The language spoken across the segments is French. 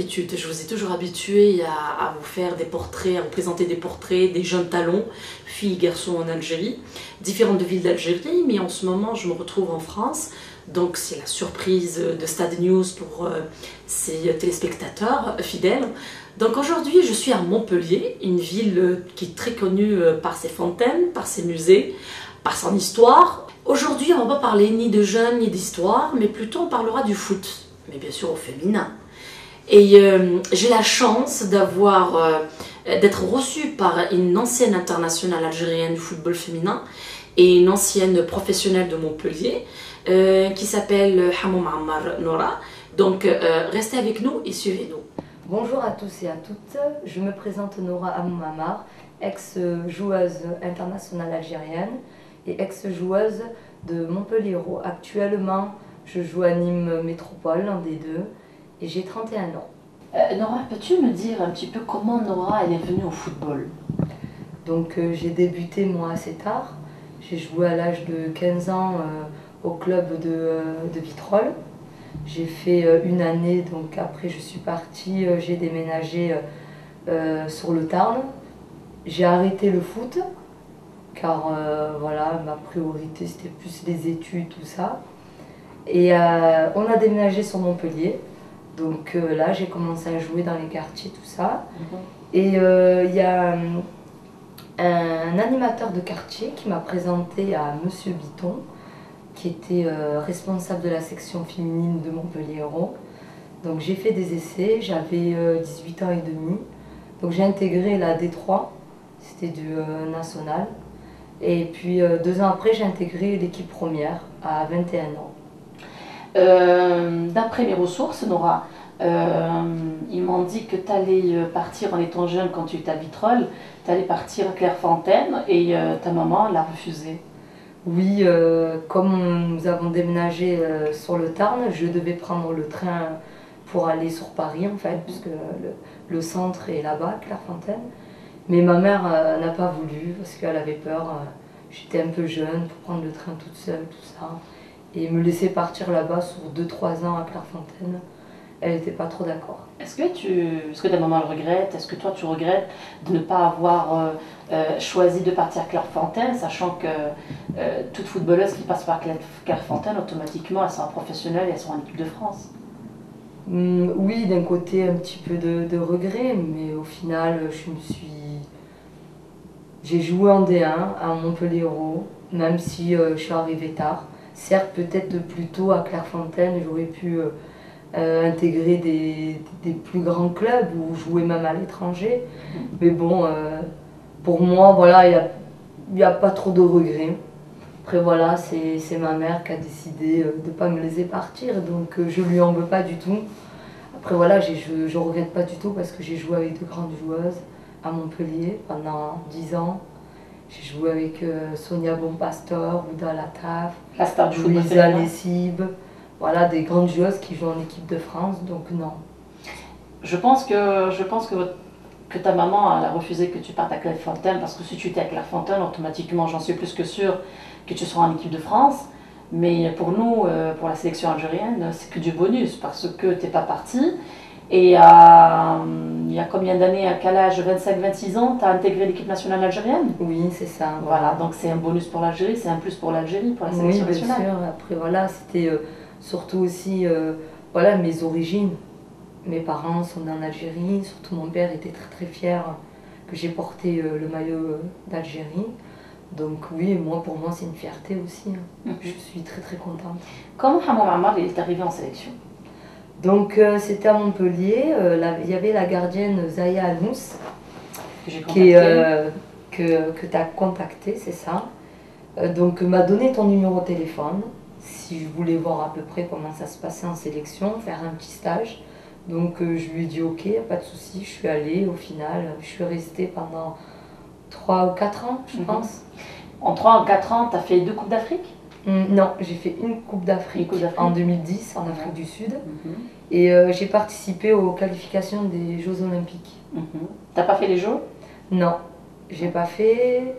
l'habitude. Je vous ai toujours habitué à vous faire des portraits, à vous présenter des portraits des jeunes talents, filles et garçons en Algérie, différentes villes d'Algérie, mais en ce moment je me retrouve en France. Donc c'est la surprise de Stade News pour ses téléspectateurs fidèles. Donc aujourd'hui je suis à Montpellier, une ville qui est très connue par ses fontaines, par ses musées, par son histoire. Aujourd'hui on ne va pas parler ni de jeunes ni d'histoire, mais plutôt on parlera du foot, mais bien sûr au féminin. Et j'ai la chance d'être reçue par une ancienne internationale algérienne du football féminin et une ancienne professionnelle de Montpellier qui s'appelle Hamoum Ammar Noura. Donc restez avec nous et suivez-nous. Bonjour à tous et à toutes, je me présente Noura Hamoum Ammar, ex-joueuse internationale algérienne et ex-joueuse de Montpellier. Actuellement, je joue à Nîmes Métropole, l'un des deux, et j'ai 31 ans. Noura, peux-tu me dire un petit peu comment Noura elle est venue au football? Donc j'ai débuté moi assez tard, j'ai joué à l'âge de 15 ans au club de Vitrolles. J'ai fait une année, donc après je suis partie, j'ai déménagé sur le Tarn. J'ai arrêté le foot, car voilà, ma priorité c'était plus les études, tout ça. Et on a déménagé sur Montpellier, donc là j'ai commencé à jouer dans les quartiers, tout ça. Et il y a un animateur de quartier qui m'a présenté à Monsieur Biton, qui était responsable de la section féminine de Montpellier Hérault. Donc j'ai fait des essais, j'avais 18 ans et demi. Donc j'ai intégré la D3, c'était du national. Et puis 2 ans après, j'ai intégré l'équipe première à 21 ans. D'après mes ressources, Noura, ils m'ont dit que tu allais partir en étant jeune quand tu étais à Vitrolles, tu allais partir à Clairefontaine et ta maman l'a refusé. Oui, comme nous avons déménagé sur le Tarn, je devais prendre le train pour aller sur Paris en fait, puisque le centre est là-bas, Clairefontaine. Mais ma mère n'a pas voulu parce qu'elle avait peur. J'étais un peu jeune pour prendre le train toute seule, tout ça. Et me laisser partir là-bas sur 2-3 ans à Clairefontaine, elle n'était pas trop d'accord. Est-ce que ta maman le regrette? Est-ce que toi tu regrettes de ne pas avoir choisi de partir à Clairefontaine, sachant que toute footballeuse qui passe par Clairefontaine, automatiquement elles sont professionnelles et elles sont en équipe de France? Oui, d'un côté un petit peu de regret, mais au final j'ai joué en D1 à Montpellier Hérault, même si je suis arrivée tard. Certes, peut-être plus tôt à Clairefontaine, j'aurais pu intégrer des plus grands clubs ou jouer même à l'étranger. Mais bon, pour moi, voilà, il n'y a pas trop de regrets. Après voilà, c'est ma mère qui a décidé de ne pas me laisser partir, donc je lui en veux pas du tout. Après voilà, je ne regrette pas du tout parce que j'ai joué avec de grandes joueuses à Montpellier pendant 10 ans. J'ai joué avec Sonia Bonpastor, Ouda Lataf, la star du football Louisa Lessib, voilà, des grandes joueuses qui jouent en équipe de France, donc non. Je pense que ta maman elle a refusé que tu partes à Clairefontaine, parce que si tu étais à Clairefontaine, automatiquement, j'en suis plus que sûre que tu seras en équipe de France. Mais pour nous, pour la sélection algérienne, c'est que du bonus, parce que tu n'es pas parti. Et il y a combien d'années, à quel âge, 25-26 ans, tu as intégré l'équipe nationale algérienne? Oui, c'est ça. Voilà, donc c'est un bonus pour l'Algérie, c'est un plus pour l'Algérie, pour la sélection nationale. Oui, bien sûr. Après, voilà, c'était surtout aussi voilà, mes origines. Mes parents sont en Algérie, surtout mon père était très très fier que j'ai porté le maillot d'Algérie. Donc oui, pour moi c'est une fierté aussi. Je suis très très contente. Comment Hamoum Ammar est arrivé en sélection? Donc c'était à Montpellier, il y avait la gardienne Zaya Anous que tu as contacté, c'est ça. Donc m'a donné ton numéro de téléphone, si je voulais voir à peu près comment ça se passait en sélection, faire un petit stage. Donc je lui ai dit ok, pas de souci, je suis allée, au final je suis restée pendant 3 ou 4 ans je pense. En 3 ou 4 ans, tu as fait 2 Coupes d'Afrique? Non, j'ai fait une Coupe d'Afrique en 2010 en Afrique du Sud. Et j'ai participé aux qualifications des Jeux Olympiques. T'as pas fait les Jeux? Non, j'ai pas fait.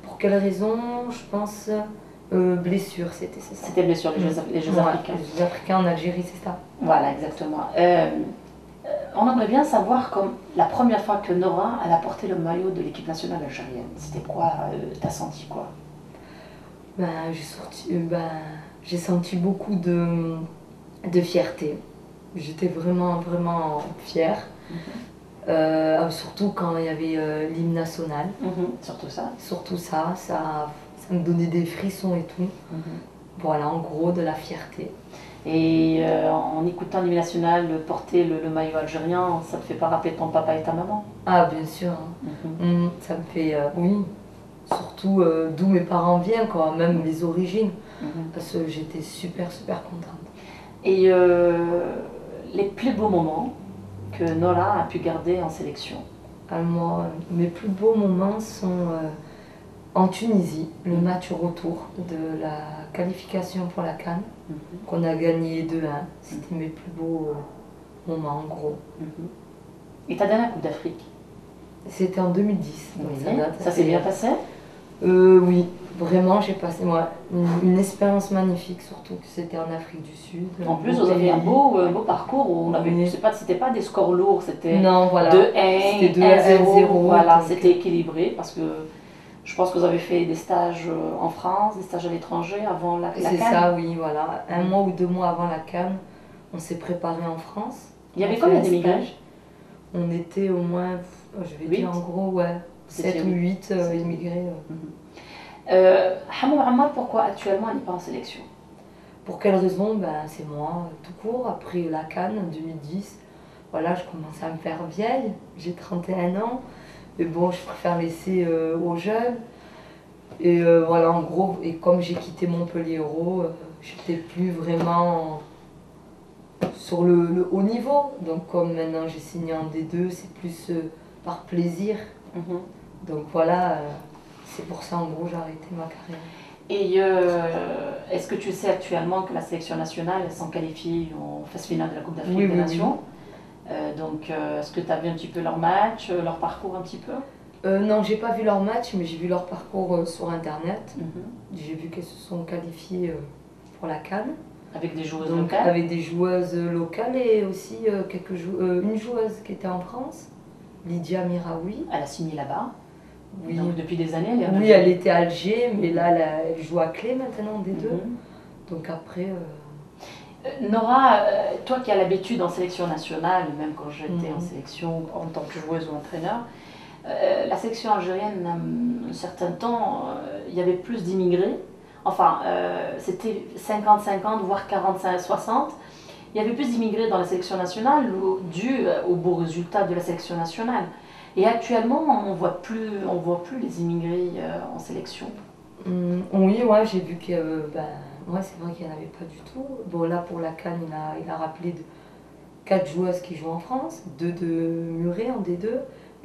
Pour quelle raison? Je pense blessure, c'était ça. C'était blessure, les Jeux africains. Les Jeux africains en Algérie, c'est ça. Voilà, exactement. on aimerait bien savoir comme la première fois que Nora elle a porté le maillot de l'équipe nationale algérienne. C'était quoi? T'as senti quoi? Ben, j'ai senti beaucoup de fierté. J'étais vraiment, vraiment fière. Surtout quand il y avait l'hymne national. Surtout ça. Surtout ça, ça me donnait des frissons et tout. Voilà, en gros, de la fierté. Et en écoutant l'hymne national porter le maillot algérien, ça te fait pas rappeler ton papa et ta maman? Ah, bien sûr. Ça me fait, oui. Surtout d'où mes parents viennent, quoi, même les origines. Parce que j'étais super, super contente. Et les plus beaux moments que Nora a pu garder en sélection? Moi, mes plus beaux moments sont en Tunisie, le match retour de la qualification pour la CAN, qu'on a gagné 2-1. C'était mes plus beaux moments, en gros. Et ta dernière Coupe d'Afrique? C'était en 2010. Oui. Ça s'est bien passé? Oui, vraiment, j'ai passé une expérience magnifique, surtout que c'était en Afrique du Sud. En plus, vous avez un beau parcours où on avait, c'était pas des scores lourds, c'était 2-1, 1-0, voilà, c'était équilibré parce que je pense que vous avez fait des stages en France, des stages à l'étranger avant la CAN. C'est ça, oui, voilà. 1 mois ou 2 mois avant la CAN, on s'est préparé en France. Il y avait combien d'immigrés? On était au moins, je vais dire en gros, ouais, 7 ou 8 immigrés. Hamoum Ammar, pourquoi actuellement elle n'est pas en sélection? Pour quelle raison? Ben, c'est moi, tout court. Après la CAN en 2010, voilà, je commence à me faire vieille. J'ai 31 ans. Mais bon, je préfère laisser aux jeunes. Et voilà, en gros, et comme j'ai quitté Montpellier Euro, j'étais plus vraiment sur le haut niveau. Donc comme maintenant j'ai signé en D2, c'est plus par plaisir. Donc voilà, c'est pour ça en gros j'ai arrêté ma carrière. Et est-ce que tu sais actuellement que la sélection nationale s'en qualifie en phase finale de la Coupe d'Afrique des Nations? Donc est-ce que tu as vu un petit peu leur match, leur parcours un petit peu? Non, j'ai pas vu leur match, mais j'ai vu leur parcours sur internet. J'ai vu qu'elles se sont qualifiées pour la CAN. Avec des joueuses locales? Avec des joueuses locales et aussi une joueuse qui était en France, Lydia Miraoui. Elle a signé là-bas? Oui. Donc depuis des années, elle est à Alger. Oui, elle était à Alger, mais là, elle joue à Clé maintenant, des deux. Donc après... Nora, toi qui as l'habitude en sélection nationale, même quand j'étais en sélection en tant que joueuse ou entraîneur, la sélection algérienne, un certain temps, il y avait plus d'immigrés. Enfin, c'était 50-50, voire 45-60. Il y avait plus d'immigrés dans la sélection nationale dû aux beaux résultats de la sélection nationale. Et actuellement, on voit plus les immigrés en sélection. Oui, ouais, j'ai vu que ouais, c'est vrai qu'il n'y en avait pas du tout. Bon, là, pour la CAN, il a rappelé 4 joueuses qui jouent en France, 2 de Muret en D2,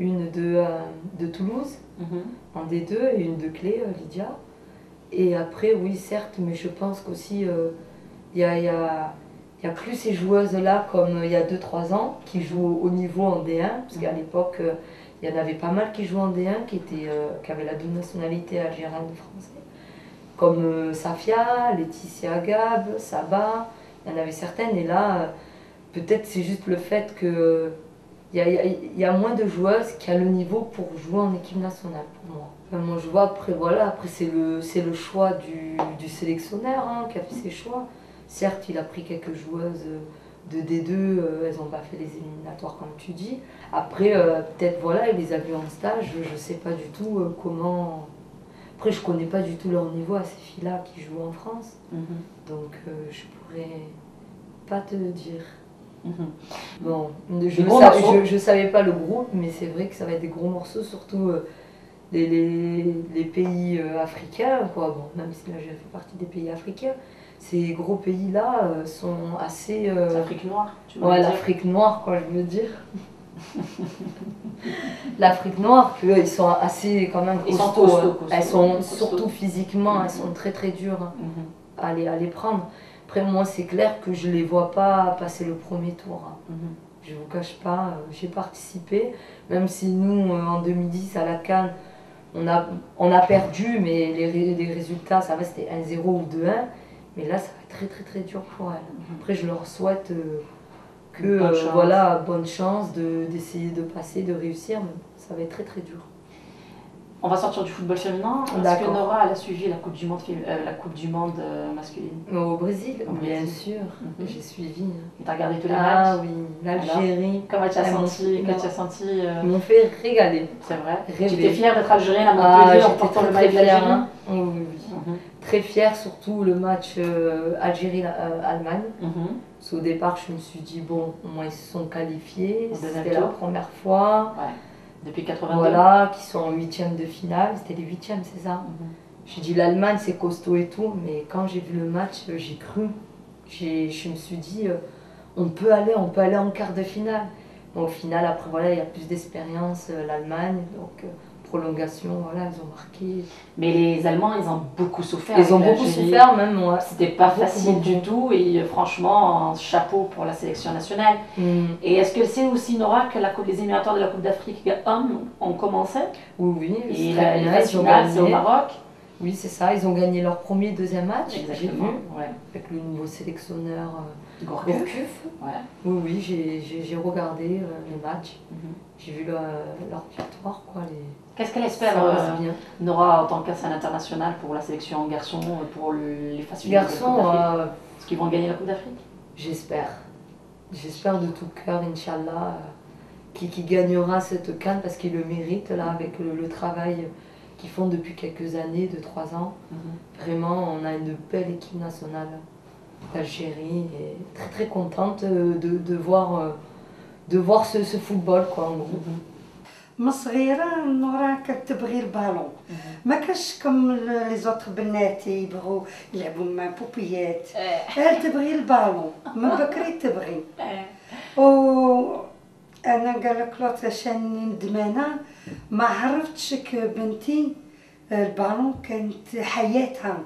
une de Toulouse en D2 et une de Clé, Lydia. Et après, oui, certes, mais je pense qu'aussi, il y a plus ces joueuses-là comme il y a 2-3 ans qui jouent au niveau en D1, parce qu'à l'époque, il y en avait pas mal qui jouaient en D1, qui avaient la double nationalité algérienne et française. Comme Safia, Laetitia Gab, Saba, il y en avait certaines. Et là, peut-être c'est juste le fait que il y a moins de joueuses qui a le niveau pour jouer en équipe nationale pour moi. Enfin, moi je vois après, voilà, après c'est le choix du sélectionneur qui a fait ses choix. Certes, il a pris quelques joueuses de D2, elles n'ont pas fait les éliminatoires comme tu dis. Après, peut-être voilà, il les a vues en stage, je ne sais pas du tout comment... Après, je ne connais pas du tout leur niveau à ces filles-là qui jouent en France. Donc, je pourrais pas te dire. Bon, je savais pas le groupe, mais c'est vrai que ça va être des gros morceaux, surtout les pays africains, quoi. Bon, même si là j'ai fait partie des pays africains, ces gros pays-là sont assez... L'Afrique noire, tu veux dire? Ouais, l'Afrique noire, quoi, je veux dire. L'Afrique noire, ils sont assez quand même costauds. Elles sont surtout physiquement, elles sont très très dures à les prendre. Après, moi, c'est clair que je ne les vois pas passer le premier tour. Je ne vous cache pas, j'ai participé, même si nous, en 2010, à la CAN, on a perdu, mais les résultats, ça va, c'était 1-0 ou 2-1. Mais là, ça va être très très très dur pour elles. Après, je leur souhaite que bonne chance. voilà, bonne chance d'essayer de passer, de réussir, mais ça va être très très dur. On va sortir du football féminin. Est-ce que Nora elle a suivi la Coupe du Monde, masculine? Au Brésil, Au bien Brésil. sûr, j'ai suivi. Tu as regardé tous les Ah matchs? oui, l'Algérie. Comment tu as elles m'ont senti, Ils m'ont fait régaler. C'est vrai. Rêver. Tu étais fière d'être algérienne à Montpellier en j'étais portant le très, maillot de très fière, l'Algérie? hein. Oui, oui, oui. Très fière, surtout le match Algérie-Allemagne. Parce qu'au départ, je me suis dit, bon, au moins ils se sont qualifiés. Au deuxième C'était la tour. première fois. Ouais. Depuis 82. Voilà, qui sont en huitième de finale. C'était les huitièmes, c'est ça. J'ai dit, l'Allemagne, c'est costaud et tout. Mais quand j'ai vu le match, j'ai cru. Je me suis dit, on peut aller en quart de finale. Donc, au final, après, voilà, il y a plus d'expérience, l'Allemagne. Donc, prolongation, voilà, ils ont marqué. Mais les Allemands, ils ont beaucoup souffert. Ils ont beaucoup souffert, même moi. C'était pas facile beaucoup. du tout et franchement, chapeau pour la sélection nationale. Et est-ce que c'est aussi, Nora, que les éliminatoires de la Coupe d'Afrique hommes ont commencé? Oui, oui. Et la phase finale, c'est au Maroc? Oui, c'est ça. Ils ont gagné leur premier et deuxième match. Exactement. Ouais. Avec le nouveau sélectionneur Gourcuff. Ouais. Oui, oui, j'ai regardé les matchs. J'ai vu leur victoire, quoi. Qu'est-ce qu'elle espère, Nora, en tant qu'ancienne internationale pour la sélection garçon, pour les phases finales de la Coupe d'Afrique? Est-ce qu'ils vont gagner la Coupe d'Afrique? J'espère. J'espère de tout cœur, Inch'Allah, qui gagnera cette CAN parce qu'il le mérite, là, avec le travail qu'ils font depuis quelques années, 2-3 ans. Vraiment, on a une belle équipe nationale d'Algérie et très très contente de voir ce football, quoi, en gros. من صغيرة نورا كانت تبغي البالون ما كانش كم لي زوتر بنات يبغوا يلعبوا مع بوبيات elle تبغي البالون من بكري تبغي و انا قال لك لوط عشان ندمانة ما عرفتش بنتي البالون كانت حياتها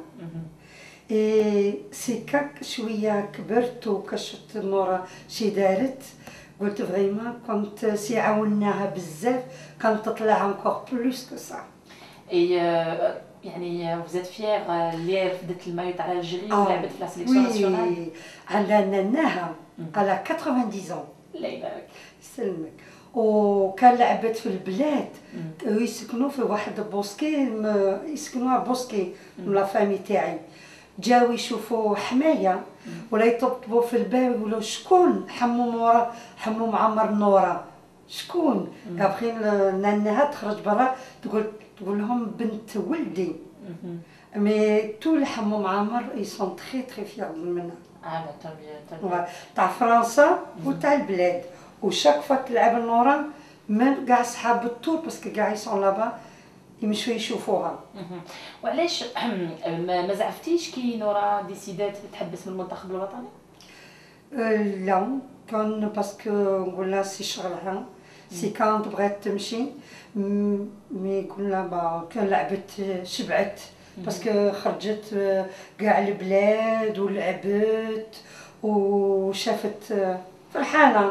سيكاك شوية كبرت وكشفت نورا شي دارت قلت فريمون كنت سي عاوناها بزاف كانت تطلع انكور بلوس كو سا يعني vous êtes fière اللي فدت المايو تاع الجيري ولعبت في لا سيليكسيون ناسيونال؟ وي عندنا ناها على 90 ans الله يبارك يسلمك وكان لعبت في البلاد يسكنوا في واحد بوسكي يسكنوها بوسكي من لا فامي تاعي جاو يشوفوا حمايه ولا يطبطبوا في الباب يقولوا شكون حمو معمر نورا شكون ابخي نانها تخرج برا تقول لهم بنت ولدي مي تو حمو معمر اي سون تري تري فيغ منها تاع فرنسا وتاع البلاد وشاك فوا تلعب النورا ميم كاع صحاب الطول باسكو كاع يسون لابا يمشوا يشوفوها. وعلاش ما زعفتيش كي نورا ديسيدات تحبس من المنتخب الوطني؟ لا كان باسكو نقولها سي شغلها سي كانت بغات تمشي مي قلنا كان لعبت شبعت باسكو خرجت كاع البلاد ولعبت وشافت فرحانه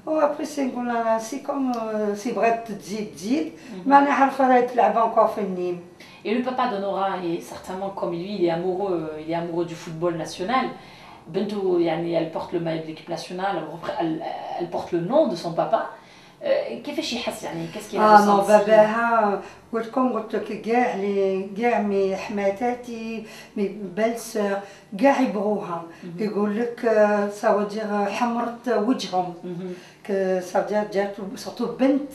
وابري سي نقول لها سي كوم سي بغات تزيد ما انا عارفه راهي تلعب انكور في النيم. Et le papa de Nora est certainement comme lui, il est amoureux du football national. Bento, elle porte le maillot de l'équipe nationale, elle porte le nom de son papa. كيفاش يحس يعني qu'est-ce qu'il a ressenti؟ باباها قلت لك كاع مي حماتاتي مي بلسر كاع يبغوها يقول لك ساودير حمرت وجههم ساودير جات سورتو بنت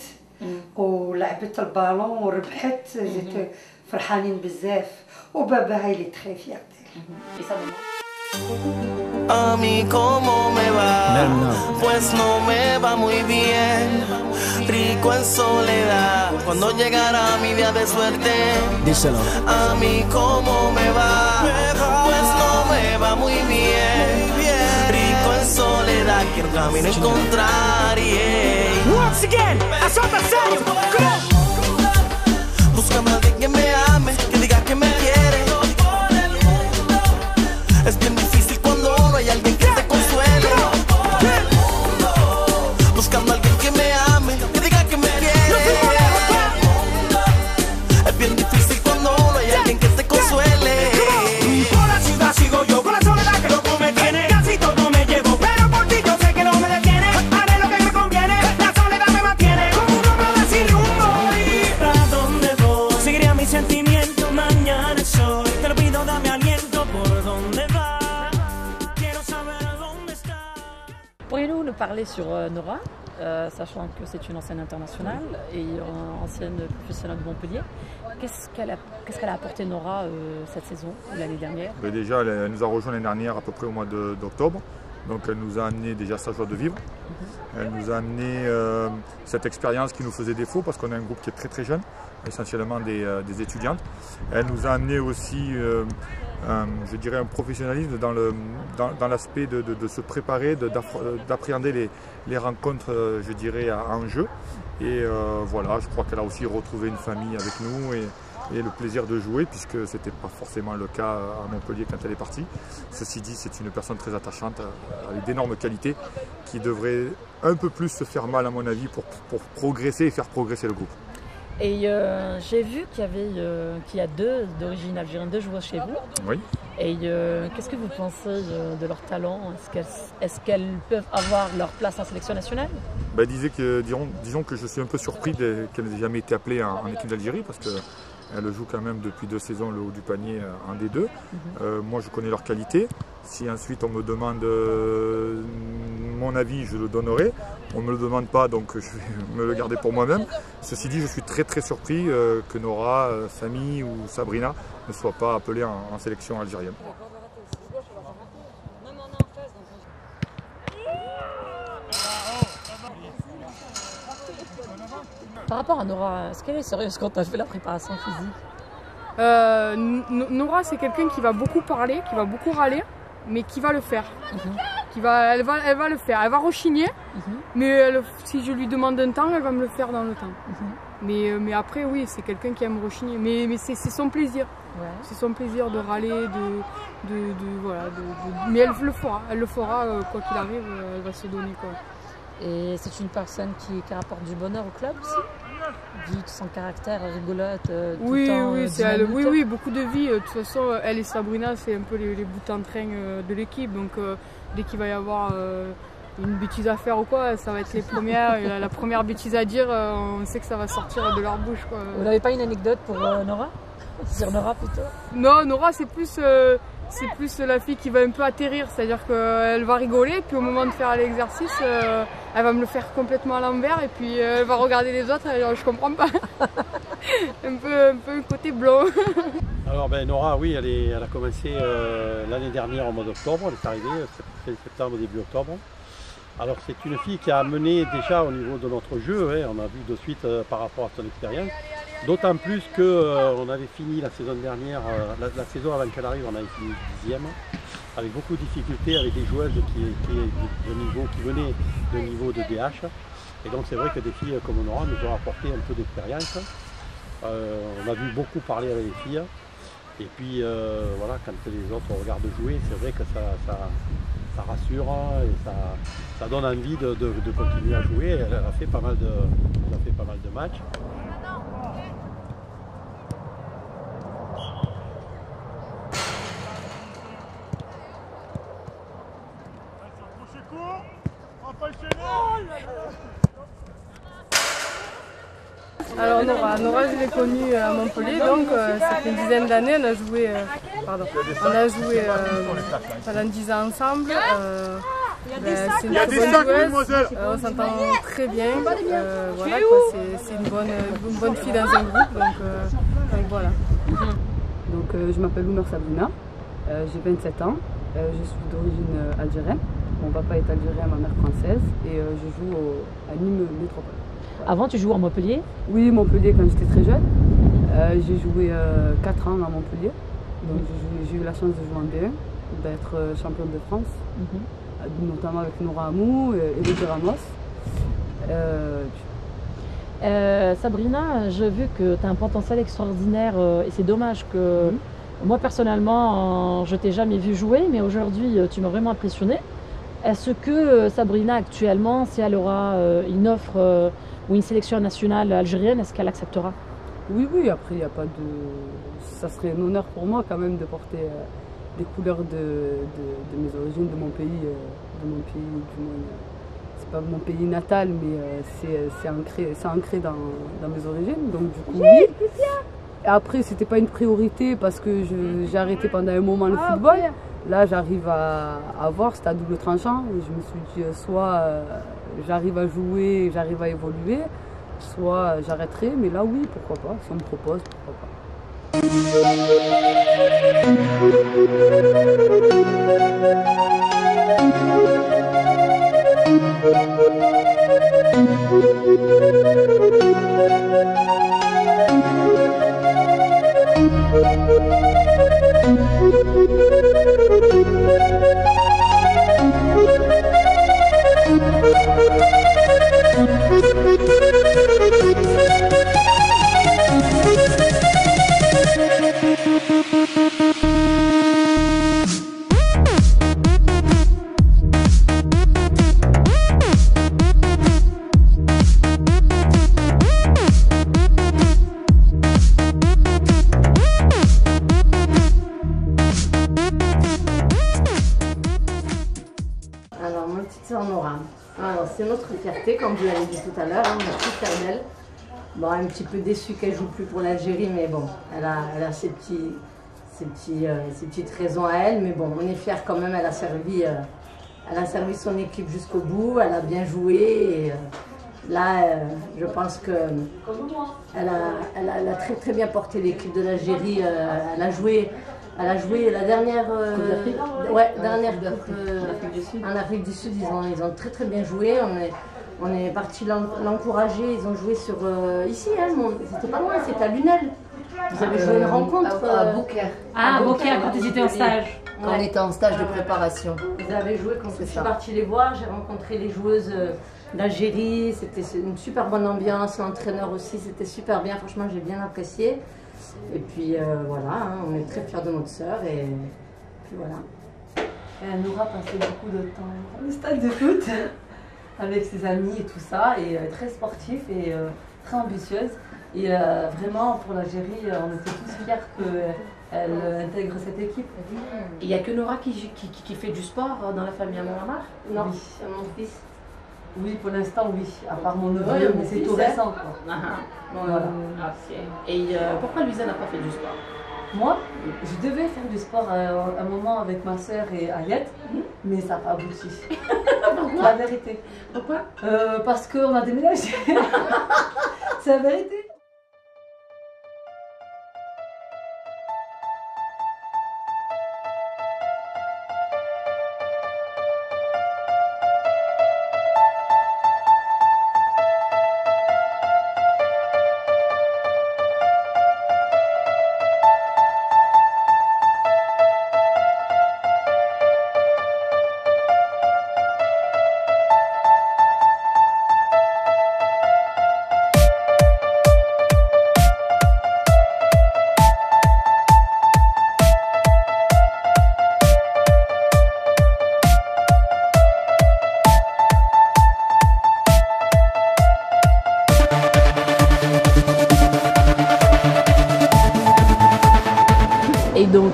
ولعبت البالون وربحت زيت فرحانين بزاف وباباها اللي تري فيغ A mí cómo me va, pues no me va muy bien, rico en soledad, cuando llegará mi día de suerte. Díselo. A mí cómo me va, pues no me va muy bien, rico en soledad, quiero camino encontrar. Once again, assolta serio, come on. Buscando a alguien que me ame, que diga que me quiere. Es bien difícil cuando no hay alguien que te consuele. Buscando a alguien que me ame, que diga que me quiere. Es bien difícil cuando no hay alguien que te consuele. Por la ciudad sigo yo con la soledad que loco me tiene. Casi todo me llevo, pero por ti yo sé que no me detiene. sentimiento, mañana el sol. Te lo pido, dame aliento por donde vas. Quiero saber dónde estás. Pourriez-vous nous parler sur Nora, sachant que c'est une ancienne internationale et ancienne professionnelle de Montpellier. Qu'est-ce qu'elle a apporté Nora cette saison ou l'année dernière? Déjà, elle nous a rejoint l'année dernière à peu près au mois d'octobre. Donc elle nous a amené déjà sa joie de vivre. Elle nous a amené cette expérience qui nous faisait défaut parce qu'on a un groupe qui est très très jeune, essentiellement des étudiantes. Elle nous a amené aussi, je dirais, un professionnalisme dans l'aspect de se préparer, d'appréhender les rencontres, je dirais, en jeu. Et voilà, je crois qu'elle a aussi retrouvé une famille avec nous et le plaisir de jouer, puisque ce n'était pas forcément le cas à Montpellier quand elle est partie. Ceci dit, c'est une personne très attachante, avec d'énormes qualités, qui devrait un peu plus se faire mal à mon avis pour progresser et faire progresser le groupe. Et j'ai vu qu'il y a deux d'origine algérienne, deux joueurs chez vous. Oui. Et qu'est-ce que vous pensez de leur talent? Est-ce qu'elles peuvent avoir leur place en sélection nationale? Ben, disons que je suis un peu surpris qu'elle n'ait jamais été appelée en équipe d'Algérie, parce que elle joue quand même depuis 2 saisons le haut du panier en D2. Moi, je connais leur qualité. Si ensuite on me demande mon avis, je le donnerai. On ne me le demande pas, donc je vais me le garder pour moi-même. Ceci dit, je suis très très surpris que Nora, Samy ou Sabrina ne soient pas appelées en sélection algérienne. Par rapport à Nora, est-ce qu'elle est sérieuse quand elle fait la préparation physique? Nora, c'est quelqu'un qui va beaucoup parler, qui va beaucoup râler, mais qui va le faire. Elle va le faire. Elle va rechigner, mais si je lui demande un temps, elle va me le faire dans le temps. Mais après, oui, c'est quelqu'un qui aime rechigner. Mais c'est son plaisir. Ouais. C'est son plaisir de râler, mais elle le fera. Elle le fera, quoi qu'il arrive, elle va se donner, quoi. Et c'est une personne qui apporte du bonheur au club aussi, vu son caractère rigolote, tout le temps oui, beaucoup de vie. De toute façon, elle et Sabrina, c'est un peu les bouts en train de l'équipe. Donc dès qu'il va y avoir une bêtise à faire ou quoi, ça va être les premières. Et la première bêtise à dire, on sait que ça va sortir de leur bouche, quoi. Vous n'avez pas une anecdote pour Nora? Sur Nora plutôt? Non, Nora, c'est plus la fille qui va un peu atterrir, c'est-à-dire qu'elle va rigoler, puis au moment de faire l'exercice, elle va me le faire complètement à l'envers, et puis elle va regarder les autres, et je comprends pas. un peu un côté blanc. Alors Nora, oui, elle a commencé l'année dernière au mois d'octobre, elle est arrivée septembre, début octobre. Alors c'est une fille qui a amené déjà au niveau de notre jeu, on a vu de suite par rapport à son expérience. D'autant plus qu'on avait fini la saison dernière, la saison avant qu'elle arrive, on avait fini 10e, avec beaucoup de difficultés, avec des joueuses qui venaient de niveau de DH. Et donc c'est vrai que des filles comme Nora nous ont apporté un peu d'expérience. On a vu beaucoup parler avec les filles. Et puis voilà, quand les autres regardent jouer, c'est vrai que ça rassure et ça donne envie de continuer à jouer. Elle a fait pas mal de matchs. Alors Nora, je l'ai connue à Montpellier, donc ça fait une dizaine d'années, on a joué pendant 10 ans ensemble. C'est une très bonne joueuse, on s'entend très bien, voilà, c'est une bonne fille dans un groupe, donc voilà. Donc je m'appelle Oumar Sabrina, j'ai 27 ans, je suis d'origine algérienne, mon papa est algérien, ma mère française, et je joue à Nîmes Métropole. Avant, tu jouais à Montpellier? Oui, Montpellier quand j'étais très jeune. J'ai joué 4 ans à Montpellier. Donc j'ai eu la chance de jouer en D1, d'être championne de France, notamment avec Nora Amou et Elodie Ramos. Sabrina, j'ai vu que tu as un potentiel extraordinaire et c'est dommage que moi personnellement, je t'ai jamais vu jouer, mais aujourd'hui tu m'as vraiment impressionné. Est-ce que Sabrina actuellement, si elle aura une offre ou une sélection nationale algérienne, est-ce qu'elle acceptera? Oui, après il n'y a pas de... Ça serait un honneur pour moi quand même de porter les couleurs de mes origines, de mon pays du moins. C'est pas mon pays natal, mais c'est ancré dans mes origines, donc du coup oui. Et après, c'était pas une priorité parce que j'ai arrêté pendant un moment le football. Okay. Là, j'arrive à voir, c'est à double tranchant. Je me suis dit, soit j'arrive à jouer, j'arrive à évoluer, soit j'arrêterai. Mais là, oui, pourquoi pas. Si on me propose, pourquoi pas. C'est notre fierté, comme je l'avais dit tout à l'heure, on est très fiers d'elle. Bon, un petit peu déçue qu'elle ne joue plus pour l'Algérie, mais bon, elle a ses petites raisons à elle, mais bon, on est fiers quand même, elle a servi son équipe jusqu'au bout, elle a bien joué, et là, je pense qu'elle a très très bien porté l'équipe de l'Algérie, elle a joué la dernière en Afrique du Sud, ils ont très très bien joué. On est parti l'encourager. Ils ont joué sur ici, hein, c'était pas loin, c'était à Lunel. Vous avez joué une rencontre à Beaucaire. À Beaucaire, quand ils étaient en stage. Quand on était en stage de préparation. Vous avez joué quand je suis partie les voir. J'ai rencontré les joueuses d'Algérie. C'était une super bonne ambiance. L'entraîneur aussi, c'était super bien. Franchement, j'ai bien apprécié. Et puis voilà, hein, on est très fiers de notre sœur et puis voilà. Et Noura passait beaucoup de temps au stade de foot avec ses amis et tout ça, et très sportive et très ambitieuse. Et vraiment pour l'Algérie, on était tous fiers qu'elle intègre cette équipe. Il n'y a que Noura qui fait du sport dans la famille à Montmartre? Non, oui. C'est mon fils. Oui, pour l'instant, oui. À part mon neveu, mais c'est tout récent. Quoi. Voilà. Et pourquoi Louisa n'a pas fait du sport? Moi, je devais faire du sport un moment avec ma soeur et Ayette, mais ça n'a pas abouti. La vérité. Pourquoi? Parce qu'on a déménagé. C'est la vérité.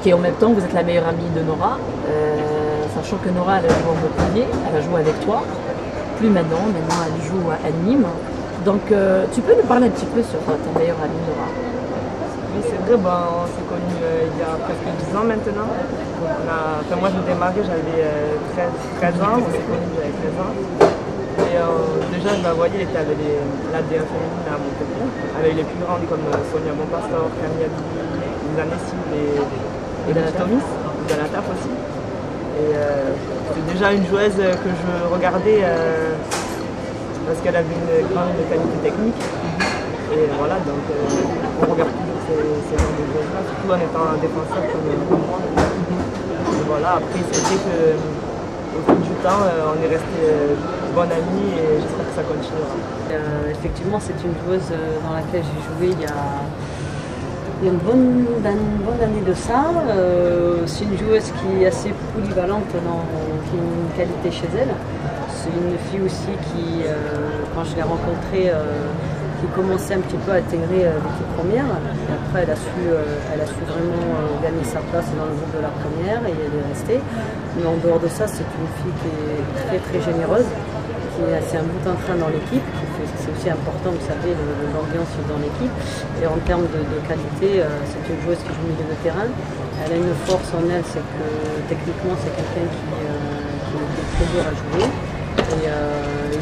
Et en même temps, vous êtes la meilleure amie de Nora, sachant que Nora, elle a joué à Montpellier, elle a joué avec toi, plus maintenant elle joue à Nîmes. Donc, tu peux nous parler un petit peu sur ta meilleure amie Nora? Oui, c'est vrai, on s'est connus il y a presque 10 ans maintenant. Donc moi, je m'étais mariée, j'avais 13 ans, on s'est connus, j'avais 13 ans. Et déjà, je la voyais, elle était avec la D1 féminine à Montpellier, avec les plus grandes comme Sonia Bonpastor, Camille Abidi, Lisa et Dana Tomis, Dana Taf aussi. Et c'est déjà une joueuse que je regardais parce qu'elle avait une grande qualité technique. Et voilà, donc on regarde toujours ces genres de joueuses-là, surtout en étant un défenseur comme moi. Et voilà, après c'est vrai qu'au fil du temps, on est resté bonnes amies et j'espère que ça continuera. Effectivement, c'est une joueuse dans laquelle j'ai joué il y a une bonne année de ça. C'est une joueuse qui est assez polyvalente, qui a une qualité chez elle. C'est une fille aussi qui, quand je l'ai rencontrée, qui commençait un petit peu à intégrer l'équipe première. Et après, elle a su vraiment gagner sa place dans le groupe de la première et elle est restée. Mais en dehors de ça, c'est une fille qui est très très généreuse. C'est un bout en train dans l'équipe, qui fait parce que c'est aussi important, vous savez, l'ambiance dans l'équipe. Et en termes de qualité, c'est une joueuse qui joue au milieu de terrain. Elle a une force en elle, c'est que techniquement c'est quelqu'un qui est très dur à jouer. Et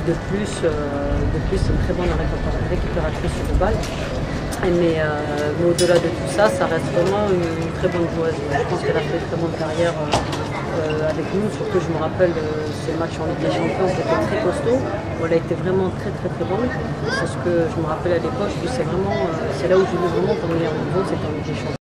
de plus c'est une très bonne récupératrice de balles. Mais au-delà de tout ça, ça reste vraiment une très bonne joueuse. Je pense qu'elle a fait une très bonne carrière avec nous, surtout je me rappelle ces matchs en Ligue des Champions, c'était très costaud. Elle a été vraiment très bonne. C'est ce que je me rappelle à l'époque, c'est là où je voulais vraiment pour meilleur niveau, c'était en Ligue des Champions.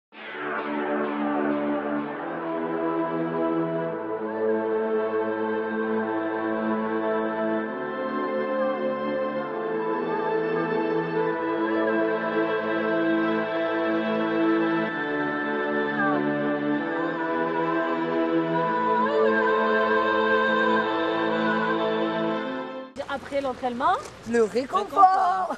Après l'entraînement, le réconfort.